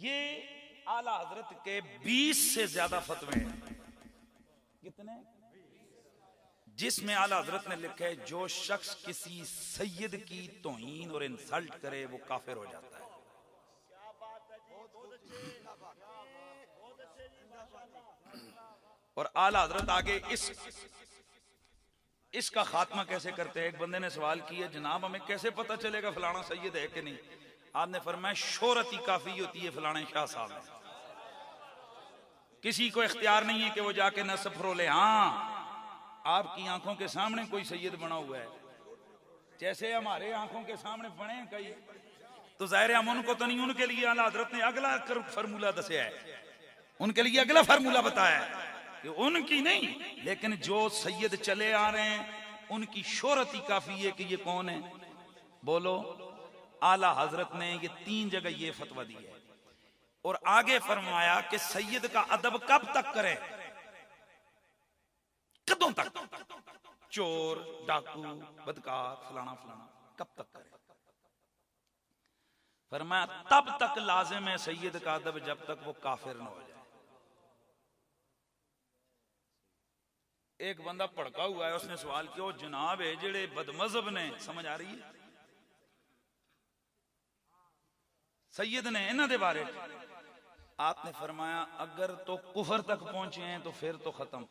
ये आला हजरत के 20 से ज्यादा फतवे हैं। कितने? जिसमें आला हजरत ने लिखा है जो शख्स किसी सैयद की तौहीन और इंसल्ट करे वो काफिर हो जाता है। और आला हजरत आगे इसका खात्मा कैसे करते हैं। एक बंदे ने सवाल किया, जनाब हमें कैसे पता चलेगा फलाना सैयद है कि नहीं। आपने फरमाया शोहरत ही काफी होती है फलाने शाह साहब है, किसी को इख्तियार नहीं है कि वो जाके नस्ब फरोले। हाँ, आपकी आंखों के सामने कोई सैयद बना हुआ है, जैसे हमारे आंखों के सामने बने कई, तो जाहिर है हम उनको तो नहीं, उनके लिए आला हजरत ने अगला फार्मूला दसिया है, उनके लिए अगला फार्मूला बताया है कि उनकी नहीं, लेकिन जो सैयद चले आ रहे हैं उनकी शोहरत ही काफी है कि ये कौन है। बोलो, आला हजरत ने ये 3 जगह ये फतवा दी है। और आगे फरमाया कि सैयद का अदब कब तक करें, कदों तक, चोर डाकू बदकार फलाना फलाना कब तक करें। फरमाया तब तक लाजिम है सैयद का अदब जब तक वो काफिर न हो जाए। एक बंदा भड़का हुआ है, उसने सवाल किया, जनाब है जेड़े बदमजहब ने, समझ आ रही है, सैयद ने इन्हां दे बारे आपने फरमाया अगर तो कुफर तक पहुंचे हैं तो फिर तो खत्म,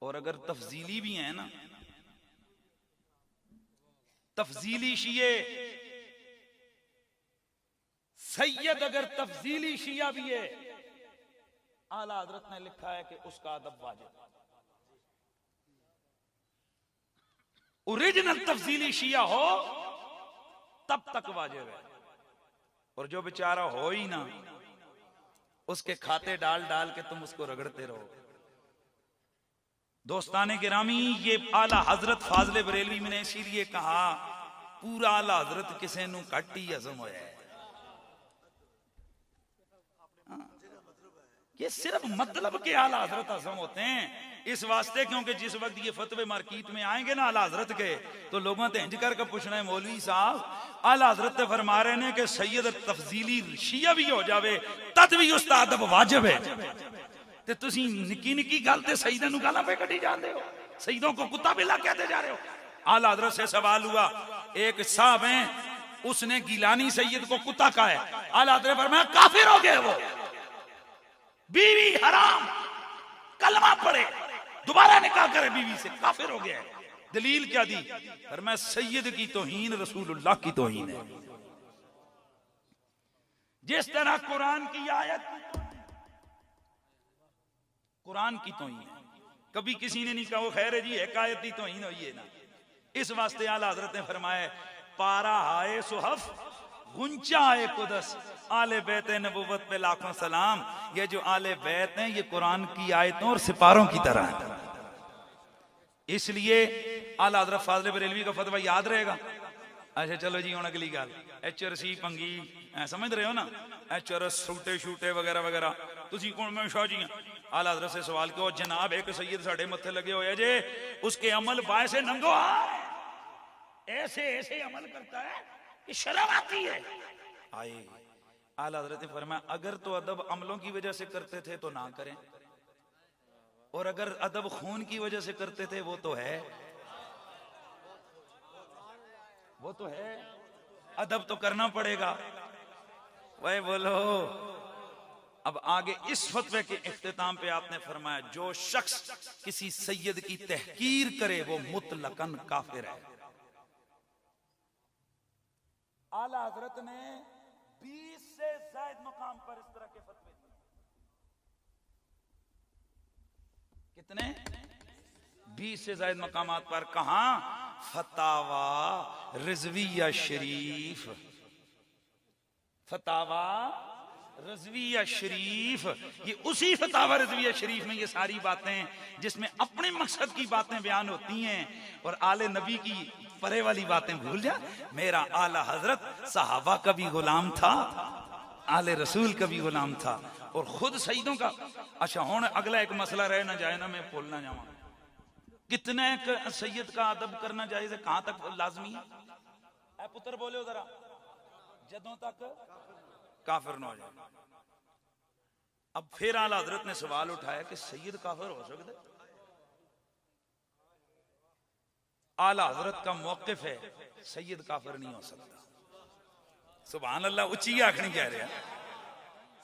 और अगर तफजीली भी हैं ना, तफजीली शिये, सैयद अगर तफजीली शिया भी है, आला हजरत ने लिखा है कि उसका अदब वाजिब। ओरिजिनल तफजीली शिया हो तब तक वाजिब है, और जो बेचारा हो ही ना, उसके खाते डाल डाल के तुम उसको रगड़ते रहो। दोस्ताने गिरामी, ये आला हजरत फाजले बरेलवी ने इसीलिए कहा पूरा आला हजरत किसे नू घट ही हजम होया है। ये सिर्फ मतलब के आला हजरत हजम होते हैं इस वास्ते, क्योंकि जिस वक्त ये फतवे मार्केट में आएंगे ना आला हजरत के, तो लोगों ने इंज करके पूछना है, मौलवी साहब आला हजरत फरमा रहे ने कि सैयद तफजीली शिया भी हो जावे तद भी उसका अदब वाजिब है, ते तुसी निकी निकी गल ते सईदां नूं गालां पे कटी जांदे हो, सईदों को कुत्ता बिल्ला कहते जा रहे हो। आला हजरत से सवाल हुआ, एक साहब है उसने गिलानी सैयद को कुत्ता कहा है, आला हजरत फरमाया काफिर हो गए वो, बीवी हराम, कलमा पढ़े दोबारा निकाह करे बीवी से, काफिर हो गया है। दलील क्या दी? फरमाया सैयद की तौहीन रसूलुल्लाह की तौहीन है। जिस तरह कुरान की आयत कुरान की तौहीन है, कभी किसी ने नहीं कहा वो खैर है जी एक आयत की तौहीन हुई है ना। इस वास्ते आला हजरत ने फरमाया पारा हाय सुहफ गुंचा आए कुदस, आले बैत नबुवत पे लाखों सलाम। ये जो आले बैत हैं ये कुरान की आयतों और सिपारों की तरह है। इसलिए आला हजरत फाजले बरेलवी का फतवा याद रहेगा। अच्छा चलो जी हुण अगली गल, HRC पंगी समझ रहे हो ना, HRS सूटे शूटे वगैरह वगैरह, तुसी कौन मैं शाह जी हैं। आला हजरत से सवाल किया, जनाब एक सैयद साडे मत्थे लगे हुए जे, उसके अमल बाय से नंगो ऐसे ऐसे अमल करता है कि शर्म आती है। आए आला हजरत ने फरमाया अगर तो अदब अमलों की वजह से करते थे तो ना करें, और अगर अदब खून की वजह से करते थे वो तो है, वो तो है, अदब तो करना पड़ेगा। वह बोलो। अब आगे इस फतवे के इख्तिताम पे आपने फरमाया जो शख्स किसी सैयद की तहकीर करे वो मुतलकन काफिर है। आला हजरत ने 20 से ज्यादा मकाम पर इस तरह के फतवे दिए। कितने? 20 से ज्यादा मकामात पर। कहां? फतावा रिजविया शरीफ, फतावा रज़विया शरीफ, ये उसी फतावा रज़विया शरीफ में ये सारी बातें जिसमें अपने मकसद की बातें बयान होती हैं और आले नबी की परे वाली बातें भूल जा। मेरा आला हजरत सहाबा का भी गुलाम था, आले रसूल का भी गुलाम था और खुद सईदों का। अच्छा हुण अगला एक मसला रह ना जाए ना, मैं भूल ना जावा, कितने सैयद का अदब करना जायज़ है, कहां तक लाजमी है? पुत्र बोले जरा, जदों तक काफिर ना हो जाए। अब फिर आला हजरत ने सवाल उठाया कि सैयद काफिर हो सकता है? आला हजरत का मौकिफ है सैयद काफिर नहीं हो सकता। सुभान अल्लाह, उच्ची आखनी कह रहे हैं,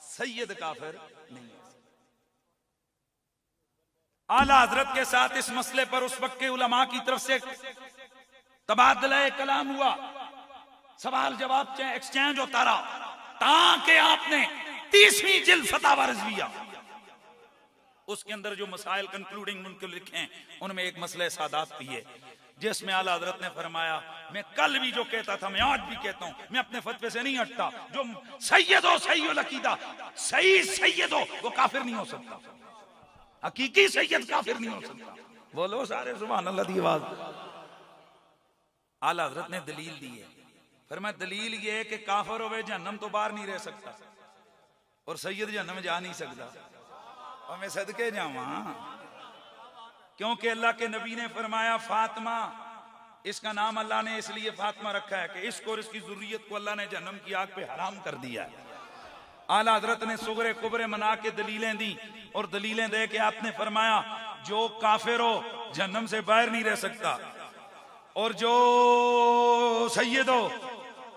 सैयद काफिर नहीं हो सकता। आला हजरत के साथ इस मसले पर उस वक्त के उलमा की तरफ से तबादला कलाम हुआ, सवाल जवाब एक्सचेंज होता रहा, ताकि आपने 30वीं जिल्द फतावा रिजविया, उसके अंदर जो मसाइल कंक्लूडिंग मुनकर लिखे हैं, उनमें एक मसले सादात भी है, जिसमें आला हजरत ने फरमाया, मैं कल भी जो कहता था मैं आज भी कहता हूं, मैं अपने फतवे से नहीं हटता, जो सैयद हो सही अकीदा, सही सैयद हो वो काफिर नहीं हो सकता, हकीकी सैयद काफिर नहीं हो सकता। बोलो सारे सुभान अल्लाह दी आवाज। आला हजरत ने दलील दी है, फरमाया दलील ये है कि काफिर होवे जहन्नम तो बाहर नहीं रह सकता और सैयद जहन्नम में जा नहीं सकता। और मैं सदके जावा, क्योंकि अल्लाह के नबी ने फरमाया फातिमा, इसका नाम अल्लाह ने इसलिए फातिमा रखा है कि इसको और इसकी जुर्रियत को अल्लाह ने जहन्नम की आग पे हराम कर दिया है। आला हजरत ने सुगरे कुबरे मना के दलीलें दी और दलीलें दे के आपने फरमाया जो काफिर हो जहन्नम से बाहर नहीं रह सकता और जो सैयद हो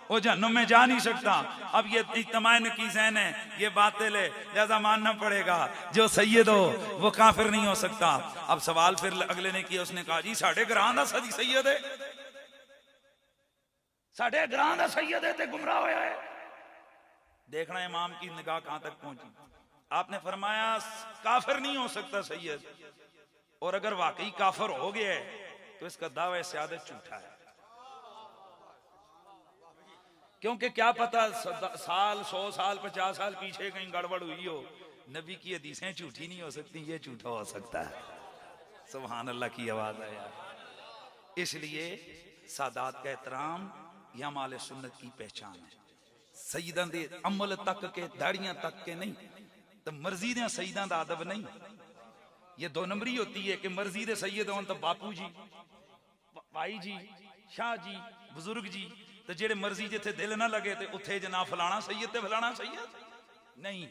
वो जहन्नम में जा नहीं सकता। अब ये इज्तिमाई नकीज़ैन है, ये बातिल है, लिहाजा मानना पड़ेगा जो सैयद हो वो काफिर नहीं हो सकता। अब सवाल फिर अगले ने किया, उसने कहा जी साढ़े ग्रां दा सैयद है, साढ़े ग्रां दा सैयद है ते गुमराह होया है। देखना इमाम की निगाह कहां तक पहुंची। आपने फरमाया काफिर नहीं हो सकता सैयद, और अगर वाकई काफिर हो गया है तो इसका दावा सियादत झूठा है, क्योंकि क्या पता साल 100 साल 50 साल पीछे कहीं गड़बड़ हुई हो, नबी की हदीसें झूठी नहीं हो सकती, ये झूठा हो सकता है। सुभान अल्लाह की आवाज है यार। इसलिए सादात का एहतराम यह हमारे सुन्नत की पहचान है। सईदां दे अमल तक के, दाड़ियां तक के नहीं, तो मर्जी दे सईदां दा अदब नहीं। ये दो नंबरी होती है कि मर्जी दे सैयद होन तो बापू जी, भाई जी, शाह जी, बुजुर्ग जी, तो जेड़े मर्जी जिथे दिल ना लगे तो उथे जना फलाना सैयद ते फलाना सैयद नहीं।